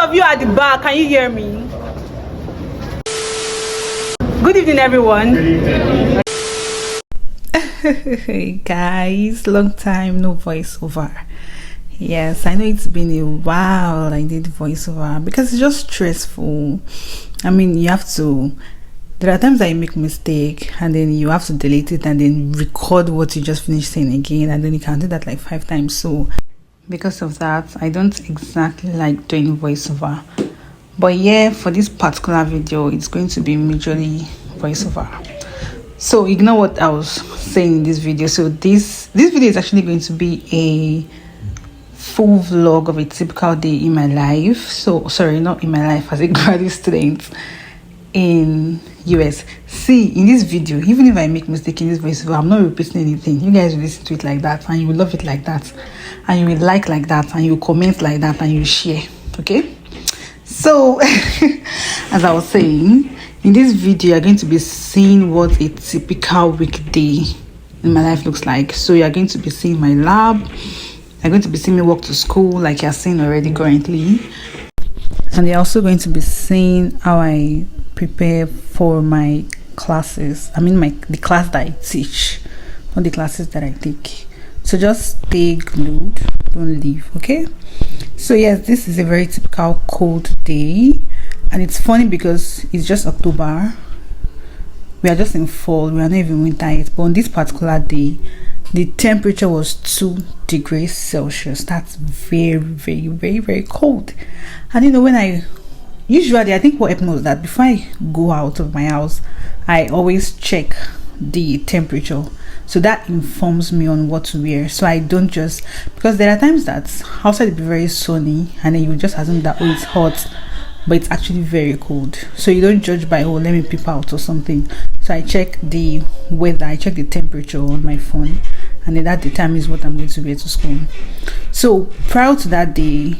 of you at the back, can you hear me? Good evening, everyone. Good evening. Hey guys, long time no voiceover. Yes, I know it's been a while I did voiceover because it's just stressful. I mean, you have to, there are times that you make mistake and then you have to delete it and then record what you just finished saying again, and then you can do that like 5 times. So because of that, I don't exactly like doing voiceover. But yeah, for this particular video, it's going to be majorly voiceover. So ignore what I was saying in this video. So this video is actually going to be a full vlog of a typical day in my life. So sorry, not in my life, as a graduate student in US. See, in this video, even if I make mistake in this voiceover, I'm not repeating anything. You guys will listen to it like that, and you will love it like that, and you will like that, and you will comment like that, and you will share. Okay, so as I was saying, in this video you're going to be seeing what a typical weekday in my life looks like. So you're going to be seeing my lab, you're going to be seeing me walk to school like you're seeing already currently, and you're also going to be seeing how I prepare for my classes. I mean the class that I teach, not the classes that I take. So just stay glued, don't leave. Okay, so yes, this is a very typical cold day, and it's funny because it's just October, we are just in fall, we are not even winter yet. But on this particular day, the temperature was 2 degrees Celsius. That's very cold. And you know, when I think what happened was that before I go out of my house, I always check the temperature, so that informs me on what to wear. So I don't just, because there are times that outside it be very sunny and then you just assume that, oh, it's hot, but it's actually very cold. So you don't judge by, oh, let me peep out or something. So I check the weather, I check the temperature on my phone, and then that determines what I'm going to wear to school. So prior to that day,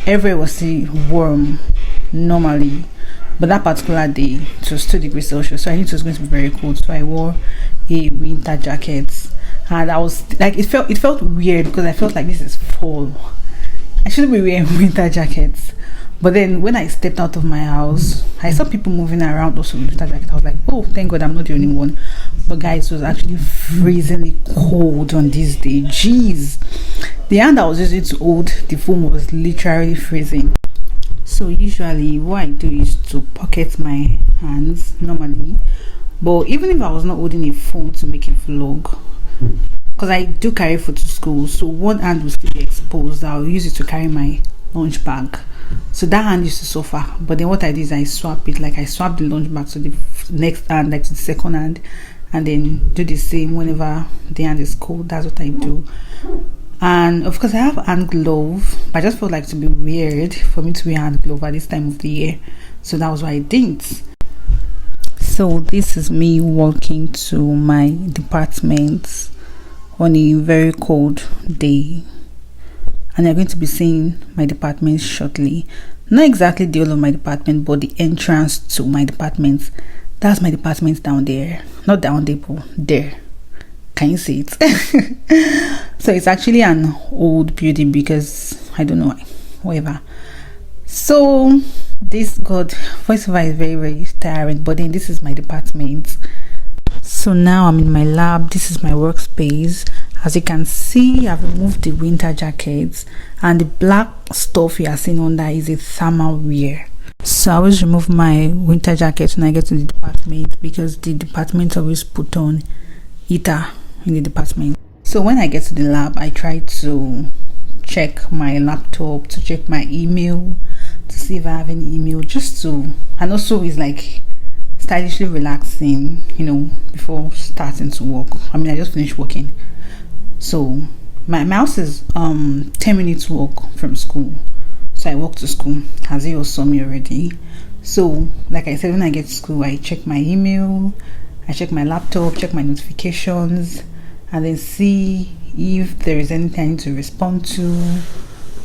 everywhere was still warm normally, but that particular day it was 2 degrees Celsius, so I knew it was going to be very cold. So I wore a winter jacket, and I was like, it felt weird because I felt like this is fall, I shouldn't be wearing winter jackets. But then when I stepped out of my house, I saw people moving around also with winter jackets. I was like, oh, thank God I'm not the only one. But guys, it was actually freezingly cold on this day. Jeez, the hand I was using to hold the phone was literally freezing. So usually what I do is to pocket my hands normally, but even if I was not holding a phone to make a vlog, because I do carry food to school, so one hand will still be exposed, I'll use it to carry my lunch bag. So that hand used to suffer, but then what I do is I swap it, like I swap the lunch bag to the next hand, like to the second hand, and then do the same whenever the hand is cold. That's what I do. And of course I have hand glove, but I just felt like to be weird for me to wear hand glove at this time of the year, so that was why I didn't. So this is me walking to my department on a very cold day, and you're going to be seeing my department shortly. Not exactly the whole of my department, but the entrance to my department. That's my department down there, not down there, but there. Can you see it? So it's actually an old building because I don't know why, whatever. So this voiceover is very tiring, but then this is my department. So now I'm in my lab. This is my workspace. As you can see, I've removed the winter jackets, and the black stuff you are seeing under is a thermal wear. So I always remove my winter jacket when I get to the department, because the department always put on heater in the department. So when I get to the lab, I try to check my laptop, to check my email, to see if I have any email, and also it's like stylishly relaxing, you know, before starting to work. I mean, I just finished working. So my house is 10 minutes walk from school, so I walk to school, as you all saw me already. So like I said, when I get to school, I check my email, I check my laptop, check my notifications, and then see if there is anything I need to respond to,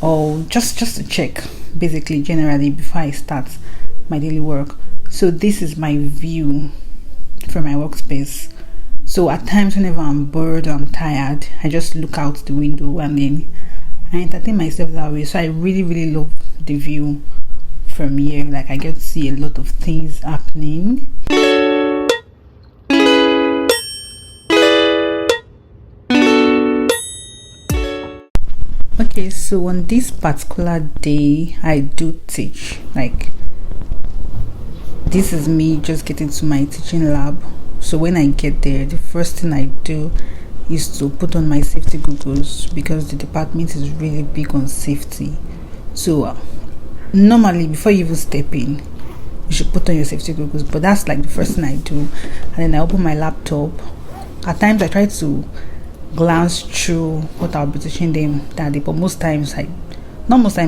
or just to check basically generally before I start my daily work. So this is my view from my workspace. So at times whenever I'm bored or I'm tired, I just look out the window and then I entertain myself that way. So I really love the view from here. Like I get to see a lot of things happening. Okay, so on this particular day I do teach. Like this is me just getting to my teaching lab. So when I get there, the first thing I do is to put on my safety goggles, because the department is really big on safety. So normally before you even step in, you should put on your safety goggles, but that's like the first thing I do. And then I open my laptop. At times I try to glance through what I'll be teaching them that day, but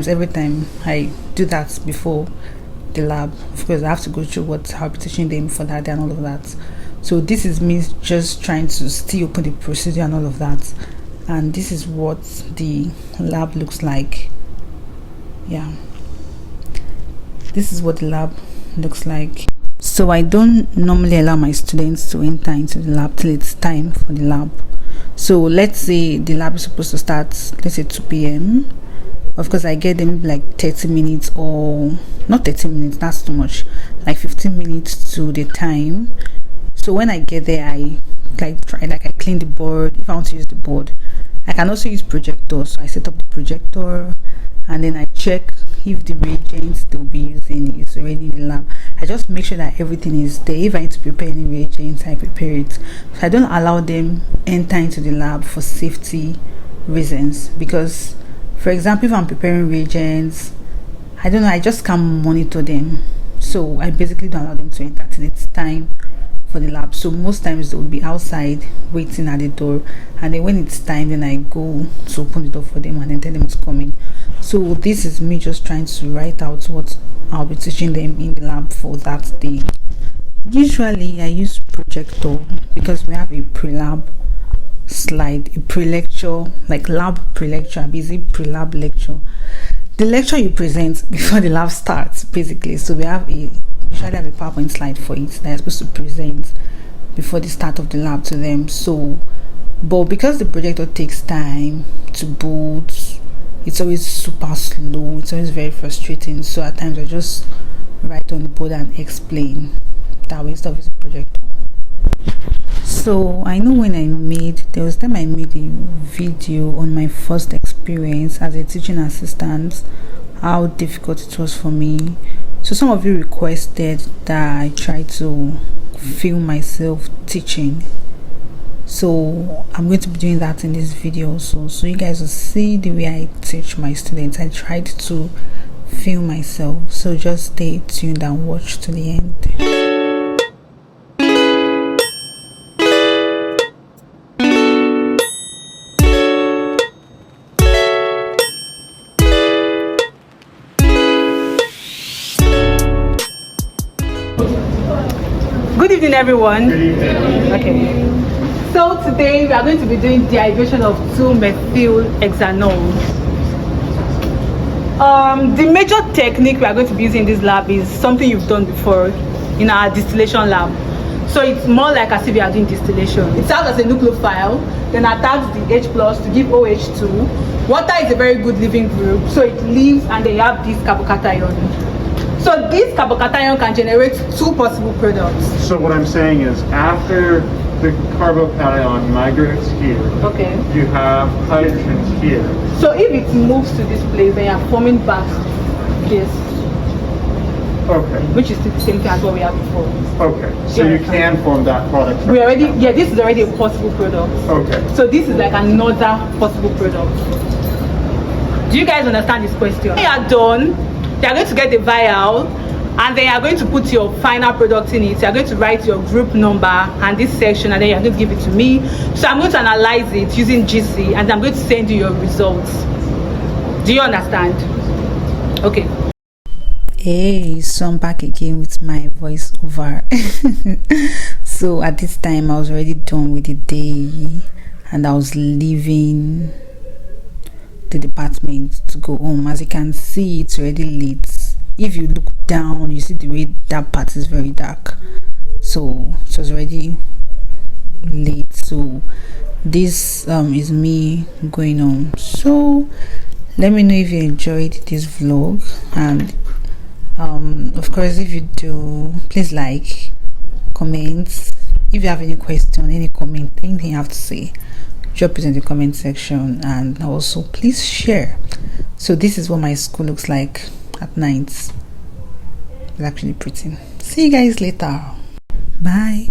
every time I do that before the lab, because I have to go through what I'll be teaching them for that day and all of that. So this is me just trying to still open the procedure and all of that. And this is what the lab looks like. Yeah, this is what the lab looks like. So I don't normally allow my students to enter into the lab till it's time for the lab. So let's say the lab is supposed to start, let's say 2 p.m. Of course I get them like 30 minutes, or not 30 minutes, that's too much, like 15 minutes to the time. So when I get there, I clean the board. If I want to use the board, I can also use projector. So I set up the projector, and then I check if the reagents they'll be using is already in the lab. I just make sure that everything is there. If I need to prepare any reagents, I prepare it. So I don't allow them enter into the lab for safety reasons, because for example, if I'm preparing reagents, I just can't monitor them. So I basically don't allow them to enter till it's time for the lab. So most times they will be outside waiting at the door, and then when it's time, then I go to open the door for them and then tell them it's coming. So this is me just trying to write out what I'll be teaching them in the lab for that day. Usually I use projector because we have a pre-lab slide, a pre-lecture, like lab pre-lecture, busy pre-lab lecture, the lecture you present before the lab starts basically. So we usually have a PowerPoint slide for it that you're supposed to present before the start of the lab to them. So but because the projector takes time to boot, it's always super slow, it's always very frustrating. So at times I just write on the board and explain that way instead of using projector. So I know there was time I made a video on my first experience as a teaching assistant, how difficult it was for me. So some of you requested that I try to film myself teaching. So I'm going to be doing that in this video also, so you guys will see the way I teach my students. I tried to film myself, so just stay tuned and watch to the end. Good evening, everyone. Good evening. Okay. So today we are going to be doing derivation of 2-methylhexanol. The major technique we are going to be using in this lab is something you've done before in our distillation lab. So it's more like as if you are doing distillation. It serves as a nucleophile, then attacks the H+ to give OH2. Water is a very good living group, so it leaves and they have this carbocation. So this carbocation can generate 2 possible products. So what I'm saying is, after the carbocation migrates here, okay, you have hydrogens here. So if it moves to this place, then you're forming back this. Okay. Which is the same thing as what we had before. Okay. So you can form that product. This is already a possible product. Okay. So this is like another possible product. Do you guys understand this question? When you are done, you are going to get the vial, and then you are going to put your final product in it. You are going to write your group number and this section, and then you are going to give it to me. So I'm going to analyze it using GC, and I'm going to send you your results. Do you understand? Okay. Hey, so I'm back again with my voiceover. So at this time I was already done with the day, and I was leaving the department to go home. As you can see, it's already late. If you look down, you see the way that part is very dark, so it was already late. So this is me going home. So let me know if you enjoyed this vlog, and Of course, if you do, please like, comment. If you have any question, any comment, anything you have to say, drop it in the comment section. And also please share. So this is what my school looks like at night. It's actually pretty. See you guys later. Bye.